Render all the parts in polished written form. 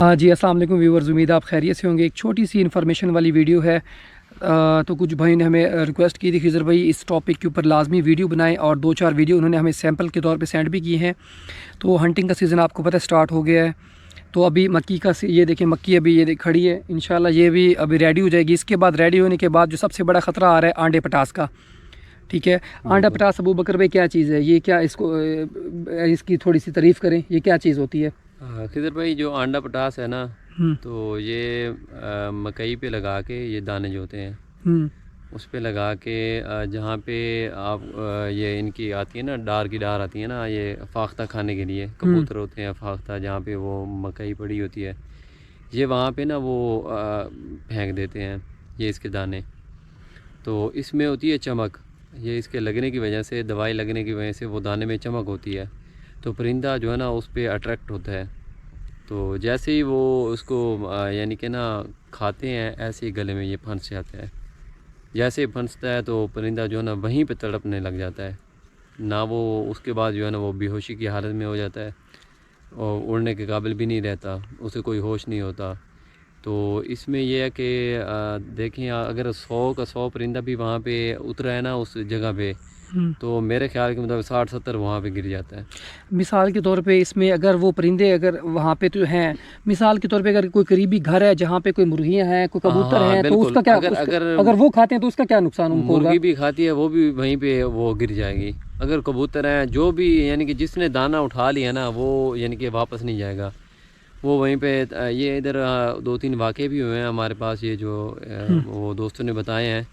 जी अस्सलाम वालेकुम व्यूअर्स, उम्मीद आप खैरियत से होंगे। एक छोटी सी इन्फॉर्मेशन वाली वीडियो है। तो कुछ भाई ने हमें रिक्वेस्ट की थी खिज़र भाई इस टॉपिक के ऊपर लाजमी वीडियो बनाएं, और 2-4 वीडियो उन्होंने हमें सैंपल के तौर पे सेंड भी किए हैं। तो हंटिंग का सीज़न आपको पता है स्टार्ट हो गया है। तो अभी मक्की का ये देखें, मक्की अभी ये खड़ी है, इंशाल्लाह ये भी अभी रेडी हो जाएगी। इसके बाद रेडी होने के बाद जो सबसे बड़ा ख़तरा आ रहा है आंडे पटास का। ठीक है, आंडा पटास अबू बकर भाई क्या चीज़ है, ये क्या, इसको इसकी थोड़ी सी तारीफ़ करें, ये क्या चीज़ होती है? खिज़र भाई, जो आंडा पटास है ना, तो ये मकई पे लगा के ये दाने जो होते हैं उस पे लगा के जहाँ पे आप ये इनकी आती है ना, डार की डार आती है ना, ये फाख्ता खाने के लिए कबूतर होते हैं फाख्ता, जहाँ पे वो मकई पड़ी होती है, ये वहाँ पे ना वो फेंक देते हैं ये इसके दाने। तो इसमें होती है चमक, ये इसके लगने की वजह से, दवाई लगने की वजह से वो दाने में चमक होती है, तो परिंदा जो है ना उस पर अट्रैक्ट होता है। तो जैसे ही वो उसको यानी कि ना खाते हैं, ऐसे ही गले में ये फंस जाता है। जैसे ही फंसता है तो परिंदा जो है ना वहीं पे तड़पने लग जाता है ना, वो उसके बाद जो है ना वो बेहोशी की हालत में हो जाता है और उड़ने के काबिल भी नहीं रहता, उसे कोई होश नहीं होता। तो इसमें यह है कि देखें, अगर 100 का 100 परिंदा भी वहाँ पे उतरा है ना उस जगह पे, तो मेरे ख्याल के मतलब 60-70 वहाँ पे गिर जाता है। मिसाल के तौर पे इसमें अगर वो परिंदे अगर वहाँ पे तो हैं, मिसाल के तौर पे अगर कोई करीबी घर है जहाँ पे कोई मुर्गियाँ हैं, कोई कबूतर हैं, तो उसका क्या, अगर वो खाते हैं तो उसका क्या नुकसान उनको होगा? मुर्गी भी खाती है, वो भी वहीं पे वो गिर जाएगी। अगर कबूतर हैं, जो भी यानी कि जिसने दाना उठा लिया ना, वो यानी कि वापस नहीं जाएगा, वो वहीं पे। ये इधर 2-3 वाक़े भी हुए हैं हमारे पास, ये जो वो दोस्तों ने बताए हैं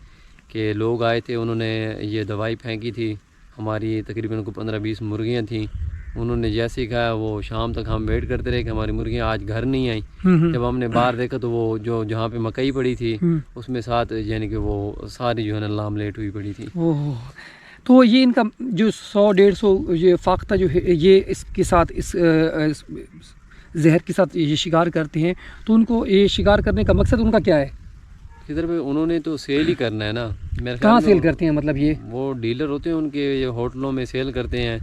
कि लोग आए थे, उन्होंने ये दवाई फेंकी थी, हमारी तकरीबन को 15-20 मुर्गियाँ थीं। उन्होंने जैसे ही कहा, वो शाम तक हम वेट करते रहे कि हमारी मुर्गियाँ आज घर नहीं आई। जब हमने बाहर देखा तो वो जो जहाँ पे मकई पड़ी थी उसमें साथ यानी कि वो सारी जो है ना लामलेट हुई पड़ी थी। ओह, तो ये इनका जो 100-150 ये फाख्ता जो है, ये इसके साथ इस जहर के साथ ये शिकार करते हैं, तो उनको ये शिकार करने का मकसद उनका क्या है? किधर पे उन्होंने तो सेल ही करना है ना। मेरे कहाँ सेल करते हैं, मतलब ये वो डीलर होते हैं उनके, ये होटलों में सेल करते हैं।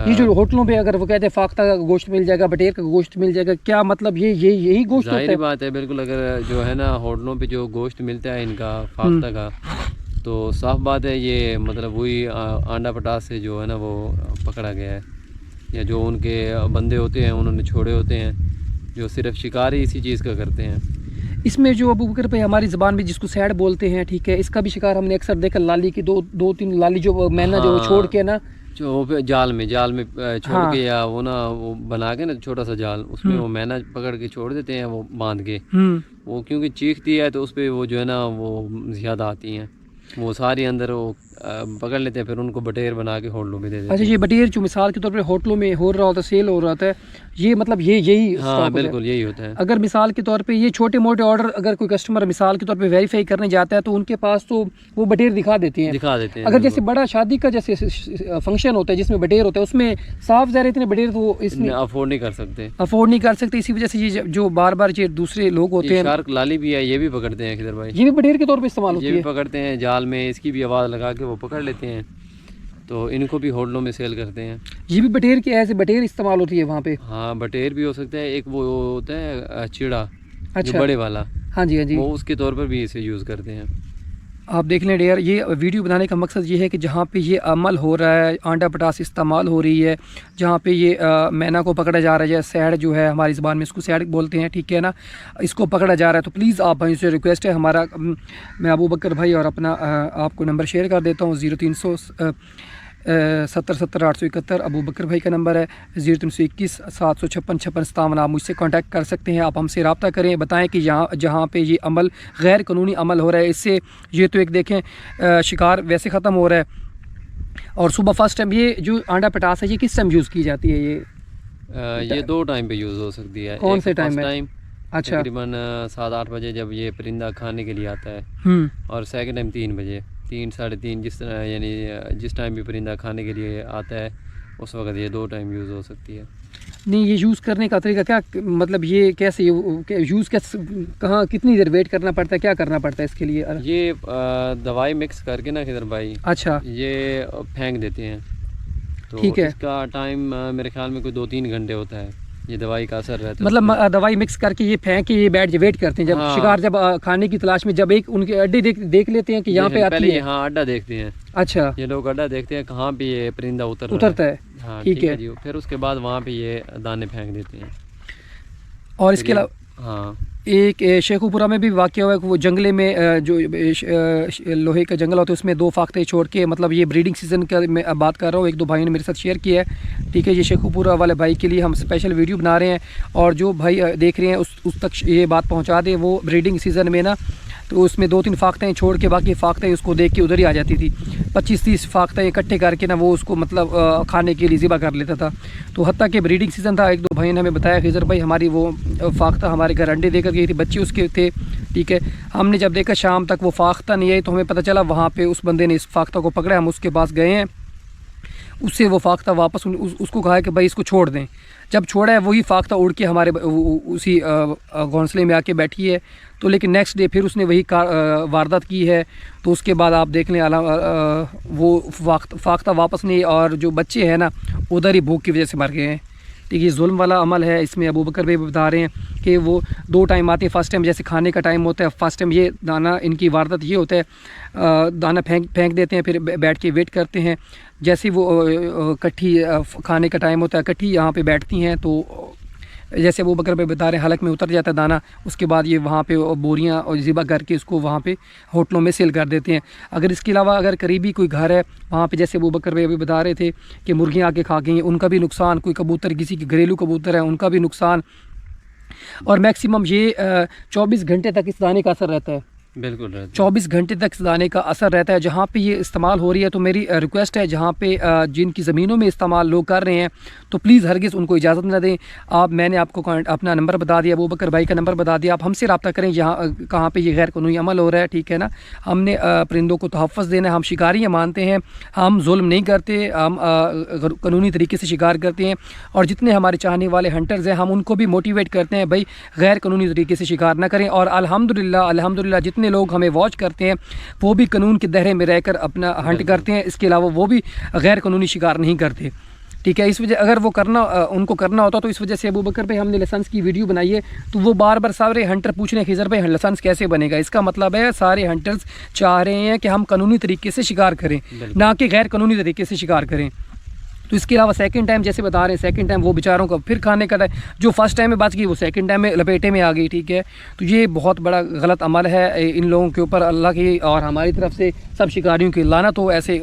ये जो होटलों पे अगर वो कहते हैं फाख्ता का गोश्त मिल जाएगा, बटेर का गोश्त मिल जाएगा, क्या मतलब ये यही गोश्त होता है? जाहिर बात है, बिल्कुल। अगर जो है ना होटलों पे जो गोश्त मिलता है इनका फाख्ता का, तो साफ बात है ये मतलब वही आंडा पटास से जो है ना वो पकड़ा गया है, या जो उनके बंदे होते हैं उन्होंने छोड़े होते हैं, जो सिर्फ शिकार ही इसी चीज़ का करते हैं। इसमें जो अबू बकर भाई हमारी ज़बान में जिसको सैड बोलते हैं, ठीक है, इसका भी शिकार हमने अक्सर देखा। लाली की 2-3 लाली जो मैना जो छोड़ के ना, जो जाल में छोड़ के, या वो ना वो बना के ना छोटा सा जाल, उसमें वो मैना पकड़ के छोड़ देते हैं, वो बांध के। वो क्योंकि चीखती है तो उस पर वो जो है ना वो ज़्यादा आती हैं, वो सारी अंदर वो पकड़ लेते हैं, फिर उनको बटेर बना के होटलों में दे देते हैं। अच्छा, ये बटेर जो मिसाल के तौर पे होटलों में हो रहा होता है, सेल हो रहा था, ये मतलब यही हाँ बिल्कुल यही होता है। अगर मिसाल के तौर पे ये छोटे मोटे ऑर्डर अगर कोई कस्टमर मिसाल के तौर पे वेरीफाई करने जाता है तो उनके पास तो वो बटेर दिखा देते हैं। अगर जैसे बड़ा शादी का जैसे फंक्शन होता है जिसमें बटेर होता है, उसमें साफ ज़ाहिर इतने बटेर तो इसमें अफोर्ड नहीं कर सकते। इसी वजह से ये जो बार बार ये दूसरे लोग होते हैं, शार्क लाली भी है, ये भी पकड़ते हैं किधर भाई, ये भी बटेर के तौर पे इस्तेमाल होती है। ये भी पकड़ते हैं जाल में, इसकी भी आवाज़ लगा के वो पकड़ लेते हैं, तो इनको भी होटलों में सेल करते हैं। ये भी बटेर की ऐसे बटेर इस्तेमाल होती है वहाँ पे? हाँ, बटेर भी हो सकता है। एक वो होता है चिड़ा, अच्छा, जो बड़े वाला, हाँ जी हाँ जी, वो उसके तौर पर भी इसे यूज़ करते हैं। आप देख लें डेयर, ये वीडियो बनाने का मकसद ये है कि जहाँ पे ये अमल हो रहा है, आंडा पटास इस्तेमाल हो रही है, जहाँ पे ये मैना को पकड़ा जा रहा है, सैड जो है हमारी ज़बान में इसको सैड बोलते हैं, ठीक है ना, इसको पकड़ा जा रहा है, तो प्लीज़ आप भाई से रिक्वेस्ट है हमारा, मैं अबू बकर भाई और अपना आपको नंबर शेयर कर देता हूँ। 0370-70-871 अबू बकर भाई का नंबर है। 0321-756-5657 आप मुझसे कांटेक्ट कर सकते हैं। आप हमसे रब्ता करें, बताएं कि जहाँ पे ये अमल गैर कानूनी अमल हो रहा है, इससे ये तो एक देखें शिकार वैसे ख़त्म हो रहा है। और सुबह फर्स्ट टाइम ये जो आंडा पटास है, ये किस टाइम यूज़ की जाती है? ये 2 टाइम पे यूज़ हो सकती है। कौन से टाइम में? अच्छा, तकरीबन 7-8 बजे जब ये परिंदा खाने के लिए आता है, और सेकंड टाइम 3 बजे, 3-3:30, जिस तरह यानी जिस टाइम भी परिंदा खाने के लिए आता है उस वक्त ये 2 टाइम यूज़ हो सकती है। नहीं, ये यूज़ करने का तरीका क्या, मतलब ये कैसे यूज़, कैसे, कहाँ, कितनी देर वेट करना पड़ता है, क्या करना पड़ता है इसके लिए? ये दवाई मिक्स करके ना किधर भाई, अच्छा, ये फेंक देते हैं, तो ठीक है, इसका टाइम मेरे ख्याल में कोई 2-3 घंटे होता है। ये दवाई का असर रहता है। मतलब दवाई मिक्स करके ये फेंक के ये बैठ वेट करते हैं जब हाँ। शिकार जब खाने की तलाश में, जब एक उनके अड्डे देख लेते हैं कि यहाँ पे आती है। हाँ, अड्डा देखते हैं। अच्छा, ये लोग अड्डा देखते हैं कहाँ पे ये परिंदा उतरता है। हाँ, ठीक है जी। फिर उसके बाद वहाँ पे ये दाने फेंक देते हैं। और इसके अलावा हाँ, एक शेखुपुरा में भी वाक़या हुआ है कि वो जंगले में जो लोहे का जंगल होता है उसमें 2 फाख्ते छोड़ के, मतलब ये ब्रीडिंग सीज़न का मैं बात कर रहा हूँ, 1-2 भाइयों ने मेरे साथ शेयर किया है। ठीक है, ये शेखुपुरा वाले भाई के लिए हम स्पेशल वीडियो बना रहे हैं, और जो भाई देख रहे हैं उस तक ये बात पहुँचा दें। वो ब्रीडिंग सीज़न में ना तो उसमें 2-3 फाख्तें छोड़ के बाकी फाख्तें उसको देख के उधर ही आ जाती थी। 25-30 फाख्तें इकट्ठे करके ना वो उसको मतलब खाने के लिए ज़िबा कर लेता था। तो हत्ता कि ब्रीडिंग सीज़न था, 1-2 भाई ने हमें बताया खिज़र भाई हमारी वो फाख्ता हमारे घर अंडे देकर गई थी, बच्चे उसके थे। ठीक है, हमने जब देखा शाम तक वो फाख्ता नहीं आई तो हमें पता चला वहाँ पे उस बंदे ने इस फाख्ता को पकड़ा। हम उसके पास गए हैं, उससे वो फाख्ता वापस उसको कहा कि भाई इसको छोड़ दें। जब छोड़ा है वही फाख्ता उड़ के हमारे उसी घोंसले में आके बैठी है। तो लेकिन नेक्स्ट डे फिर उसने वही वारदात की है। तो उसके बाद आप देख लें वो फाख्ता वापस नहीं, और जो बच्चे हैं ना उधर ही भूख की वजह से मर गए हैं। ठीक है, जुल्म वाला अमल है। इसमें अबू बकर भाई बता रहे हैं कि वो 2 टाइम आते हैं। फ़र्स्ट टाइम जैसे खाने का टाइम होता है, फ़र्स्ट टाइम ये दाना, इनकी वारदात ये होता है, दाना फेंक देते हैं, फिर बैठ के वेट करते हैं। जैसे वो कट्ठी खाने का टाइम होता है, कट्ठी यहाँ पे बैठती हैं, तो जैसे अबू बकर भाई बता रहे हैं हलक में उतर जाता है दाना। उसके बाद ये वहाँ पे बोरियाँ और ज़िबा करके उसको वहाँ पे होटलों में सेल कर देते हैं। अगर इसके अलावा अगर करीबी कोई घर है वहाँ पे, जैसे अबू बकर भाई अभी बता रहे थे कि मुर्गियाँ आके खा गई हैं, उनका भी नुकसान। कोई कबूतर, किसी के घरेलू कबूतर है, उनका भी नुकसान। और मैक्सिमम ये 24 घंटे तक इस दाने का असर रहता है। बिल्कुल रहता है। 24 घंटे तक इस दाने का असर रहता है। जहाँ पे ये इस्तेमाल हो रही है, तो मेरी रिक्वेस्ट है, जहाँ पे जिनकी ज़मीनों में इस्तेमाल लोग कर रहे हैं तो प्लीज़ हरगिज़ उनको इजाज़त न दें। मैंने आपको अपना नंबर बता दिया, अबू बकर भाई का नंबर बता दिया, आप हमसे रब्ता करें जहाँ कहाँ पे ये गैर कानूनी अमल हो रहा है। ठीक है ना, हमने परिंदों को तहफ़्फ़ुज़ देना है। हम शिकारियाँ मानते हैं, हम जुल्म नहीं करते, हम कानूनी तरीके से शिकार करते हैं। और जितने हमारे चाहने वाले हंटर्स हैं हम उनको भी मोटिवेट करते हैं भाई गैर कानूनी तरीके से शिकार ना करें। और अल्हम्दुलिल्लाह जितने लोग हमें वॉच करते हैं वो भी कानून के दायरे में रहकर अपना हंट करते हैं। इसके अलावा वो भी गैर कानूनी शिकार नहीं करते। ठीक है, इस वजह अगर वो उनको करना होता तो इस वजह से अबू बकर भाई हमने लाइसेंस की वीडियो बनाई है। तो वो बार बार सारे हंटर पूछ रहे हैं खिज़र भाई लाइसेंस कैसे बनेगा। इसका मतलब है सारे हंटर्स चाह रहे हैं कि हम कानूनी तरीके से शिकार करें, ना कि गैर कानूनी तरीके से शिकार करें। तो इसके अलावा सेकंड टाइम जैसे बता रहे हैं, सेकंड टाइम वो बेचारों का फिर खाने का टाइम, जो फर्स्ट टाइम में बच गई वो सेकंड टाइम में लपेटे में आ गई। ठीक है, तो ये बहुत बड़ा गलत अमल है इन लोगों के ऊपर। अल्लाह की और हमारी तरफ से सब शिकारियों की लानत हो, ऐसे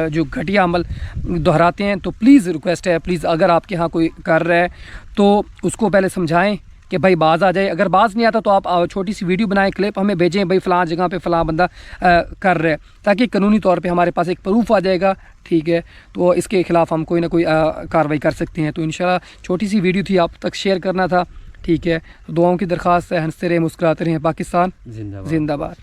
जो घटिया अमल दोहराते हैं। तो प्लीज़ रिक्वेस्ट है, प्लीज़ अगर आपके यहाँ कोई कर रहा है तो उसको पहले समझाएँ कि भाई बाज़ आ जाए। अगर बाज़ नहीं आता तो आप छोटी सी वीडियो बनाएं, क्लिप हमें भेजें, भाई फ़लाँ जगह पे फ़लाँ बंदा कर रहा है, ताकि कानूनी तौर पे हमारे पास एक प्रूफ आ जाएगा। ठीक है, तो इसके ख़िलाफ़ हम कोई ना कोई कार्रवाई कर सकते हैं। तो इंशाल्लाह छोटी सी वीडियो थी, आप तक शेयर करना था। ठीक है, तो दुआओं की दरख्वास्त है, हंसते रहे, मुस्कुराते रहें। पाकिस्तान जिंदाबाद।